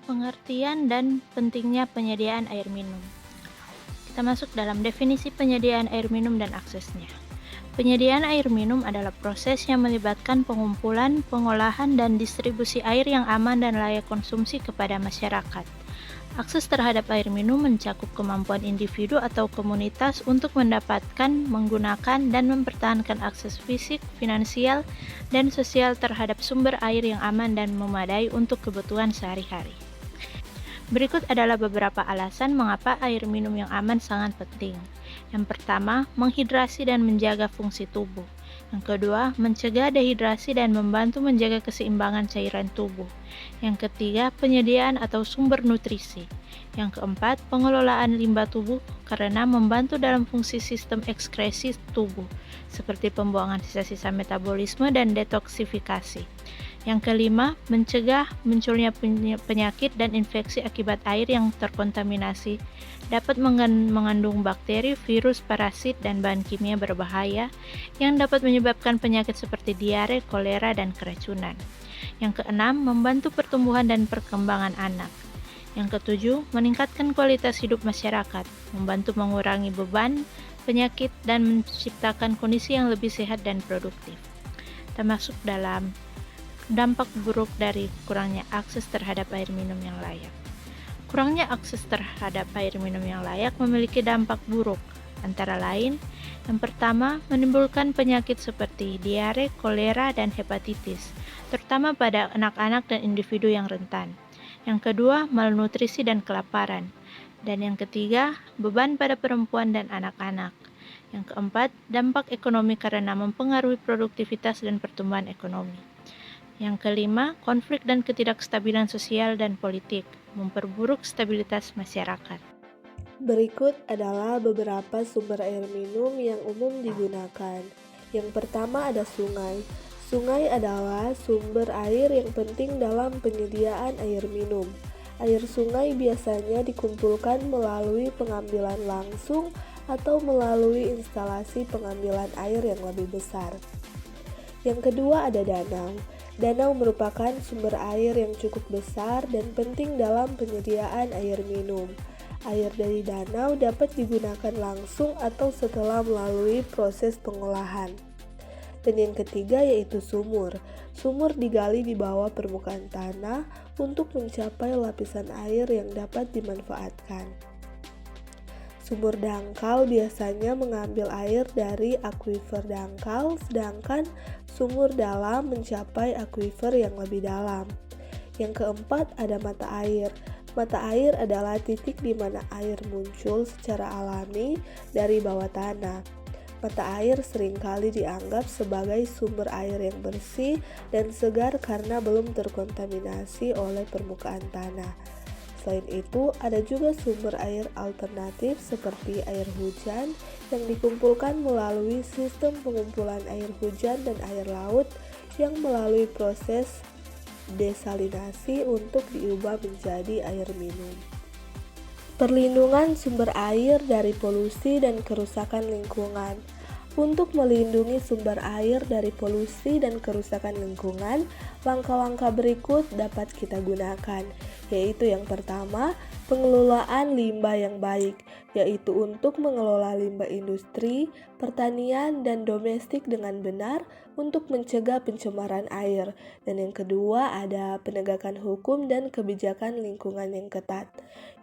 Pengertian dan pentingnya penyediaan air minum. Kita masuk dalam definisi penyediaan air minum dan aksesnya. Penyediaan air minum adalah proses yang melibatkan pengumpulan, pengolahan, dan distribusi air yang aman dan layak konsumsi kepada masyarakat. Akses terhadap air minum mencakup kemampuan individu atau komunitas untuk mendapatkan, menggunakan, dan mempertahankan akses fisik, finansial, dan sosial terhadap sumber air yang aman dan memadai untuk kebutuhan sehari-hari. Berikut adalah beberapa alasan mengapa air minum yang aman sangat penting. Yang pertama, menghidrasi dan menjaga fungsi tubuh. Yang kedua, mencegah dehidrasi dan membantu menjaga keseimbangan cairan tubuh. Yang ketiga, penyediaan atau sumber nutrisi. Yang keempat, pengelolaan limbah tubuh karena membantu dalam fungsi sistem ekskresi tubuh, seperti pembuangan sisa-sisa metabolisme dan detoksifikasi. Yang kelima, mencegah munculnya penyakit dan infeksi akibat air yang terkontaminasi, dapat mengandung bakteri, virus, parasit, dan bahan kimia berbahaya yang dapat menyebabkan penyakit seperti diare, kolera, dan keracunan. Yang keenam, membantu pertumbuhan dan perkembangan anak. Yang ketujuh, meningkatkan kualitas hidup masyarakat, membantu mengurangi beban, penyakit, dan menciptakan kondisi yang lebih sehat dan produktif. Termasuk dalam dampak buruk dari kurangnya akses terhadap air minum yang layak. Kurangnya akses terhadap air minum yang layak memiliki dampak buruk, antara lain, yang pertama, menimbulkan penyakit seperti diare, kolera, dan hepatitis, terutama pada anak-anak dan individu yang rentan. Yang kedua, malnutrisi dan kelaparan. Dan yang ketiga, beban pada perempuan dan anak-anak. Yang keempat, dampak ekonomi karena mempengaruhi produktivitas dan pertumbuhan ekonomi. Yang kelima, konflik dan ketidakstabilan sosial dan politik, memperburuk stabilitas masyarakat. Berikut adalah beberapa sumber air minum yang umum digunakan. Yang pertama ada sungai. Sungai adalah sumber air yang penting dalam penyediaan air minum. Air sungai biasanya dikumpulkan melalui pengambilan langsung atau melalui instalasi pengambilan air yang lebih besar. Yang kedua ada danau. Danau merupakan sumber air yang cukup besar dan penting dalam penyediaan air minum. Air dari danau dapat digunakan langsung atau setelah melalui proses pengolahan. Dan yang ketiga yaitu sumur. Sumur digali di bawah permukaan tanah untuk mencapai lapisan air yang dapat dimanfaatkan. Sumur dangkal biasanya mengambil air dari akuifer dangkal, sedangkan sumur dalam mencapai akuifer yang lebih dalam. Yang keempat ada mata air. Mata air adalah titik di mana air muncul secara alami dari bawah tanah. Mata air seringkali dianggap sebagai sumber air yang bersih dan segar karena belum terkontaminasi oleh permukaan tanah. Selain itu, ada juga sumber air alternatif seperti air hujan yang dikumpulkan melalui sistem pengumpulan air hujan dan air laut yang melalui proses desalinasi untuk diubah menjadi air minum. Perlindungan sumber air dari polusi dan kerusakan lingkungan. Untuk melindungi sumber air dari polusi dan kerusakan lingkungan, langkah-langkah berikut dapat kita gunakan, yaitu yang pertama, pengelolaan limbah yang baik, yaitu untuk mengelola limbah industri, pertanian, dan domestik dengan benar untuk mencegah pencemaran air. Dan yang kedua ada penegakan hukum dan kebijakan lingkungan yang ketat,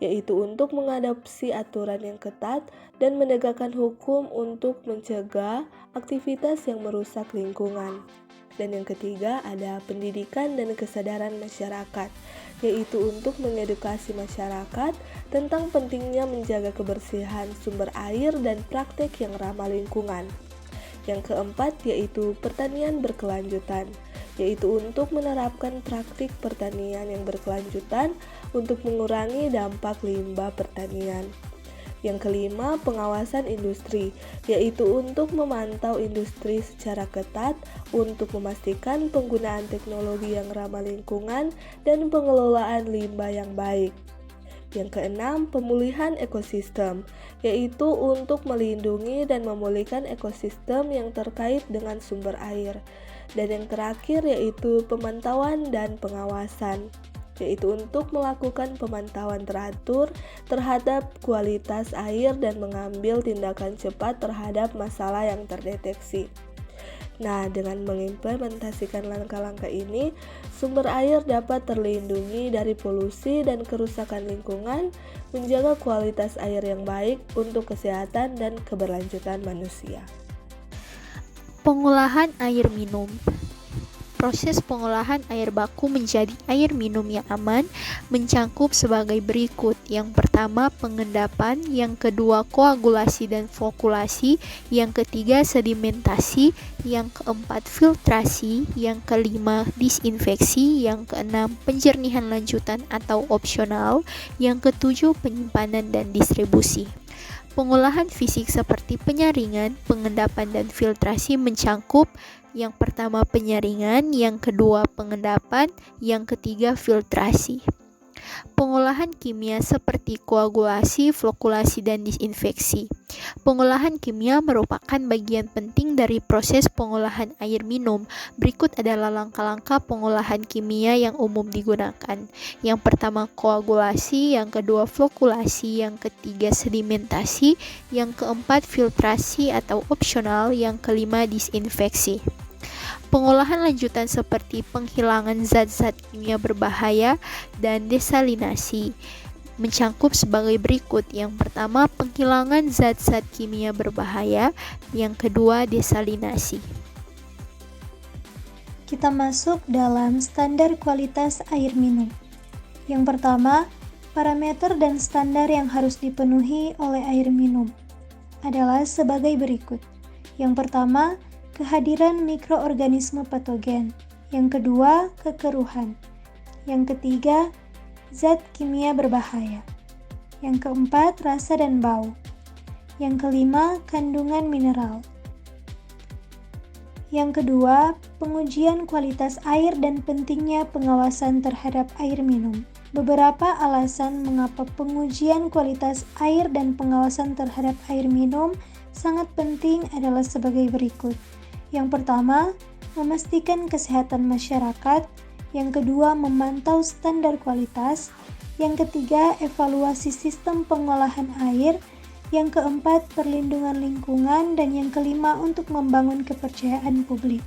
yaitu untuk mengadopsi aturan yang ketat dan menegakkan hukum untuk mencegah aktivitas yang merusak lingkungan. Dan yang ketiga ada pendidikan dan kesadaran masyarakat, yaitu untuk mengedukasi masyarakat tentang pentingnya menjaga kebersihan sumber air dan praktek yang ramah lingkungan. Yang keempat yaitu pertanian berkelanjutan, yaitu untuk menerapkan praktik pertanian yang berkelanjutan untuk mengurangi dampak limbah pertanian. Yang kelima, pengawasan industri, yaitu untuk memantau industri secara ketat untuk memastikan penggunaan teknologi yang ramah lingkungan dan pengelolaan limbah yang baik. Yang keenam, pemulihan ekosistem, yaitu untuk melindungi dan memulihkan ekosistem yang terkait dengan sumber air. Dan yang terakhir yaitu pemantauan dan pengawasan, yaitu untuk melakukan pemantauan teratur terhadap kualitas air dan mengambil tindakan cepat terhadap masalah yang terdeteksi. Nah, dengan mengimplementasikan langkah-langkah ini, sumber air dapat terlindungi dari polusi dan kerusakan lingkungan, menjaga kualitas air yang baik untuk kesehatan dan keberlanjutan manusia. Pengolahan air minum. Proses pengolahan air baku menjadi air minum yang aman mencakup sebagai berikut. Yang pertama, pengendapan, yang kedua, koagulasi dan flokulasi, yang ketiga, sedimentasi, yang keempat, filtrasi, yang kelima, disinfeksi, yang keenam, penjernihan lanjutan atau opsional, yang ketujuh, penyimpanan dan distribusi. Pengolahan fisik seperti penyaringan, pengendapan, dan filtrasi mencakup yang pertama penyaringan, yang kedua pengendapan, yang ketiga filtrasi. Pengolahan kimia seperti koagulasi, flokulasi, dan disinfeksi. Pengolahan kimia merupakan bagian penting dari proses pengolahan air minum. Berikut adalah langkah-langkah pengolahan kimia yang umum digunakan. Yang pertama koagulasi, yang kedua flokulasi, yang ketiga sedimentasi, yang keempat filtrasi atau opsional, yang kelima disinfeksi. Pengolahan lanjutan seperti penghilangan zat-zat kimia berbahaya dan desalinasi mencakup sebagai berikut. Yang pertama, penghilangan zat-zat kimia berbahaya, yang kedua desalinasi. Kita masuk dalam standar kualitas air minum. Yang pertama, parameter dan standar yang harus dipenuhi oleh air minum adalah sebagai berikut. Yang pertama, kehadiran mikroorganisme patogen. Yang kedua, kekeruhan. Yang ketiga, zat kimia berbahaya. Yang keempat, rasa dan bau. Yang kelima, kandungan mineral. Yang kedua, pengujian kualitas air dan pentingnya pengawasan terhadap air minum. Beberapa alasan mengapa pengujian kualitas air dan pengawasan terhadap air minum sangat penting adalah sebagai berikut. Yang pertama, memastikan kesehatan masyarakat. Yang kedua, memantau standar kualitas. Yang ketiga, evaluasi sistem pengolahan air. Yang keempat, perlindungan lingkungan. Dan yang kelima, untuk membangun kepercayaan publik.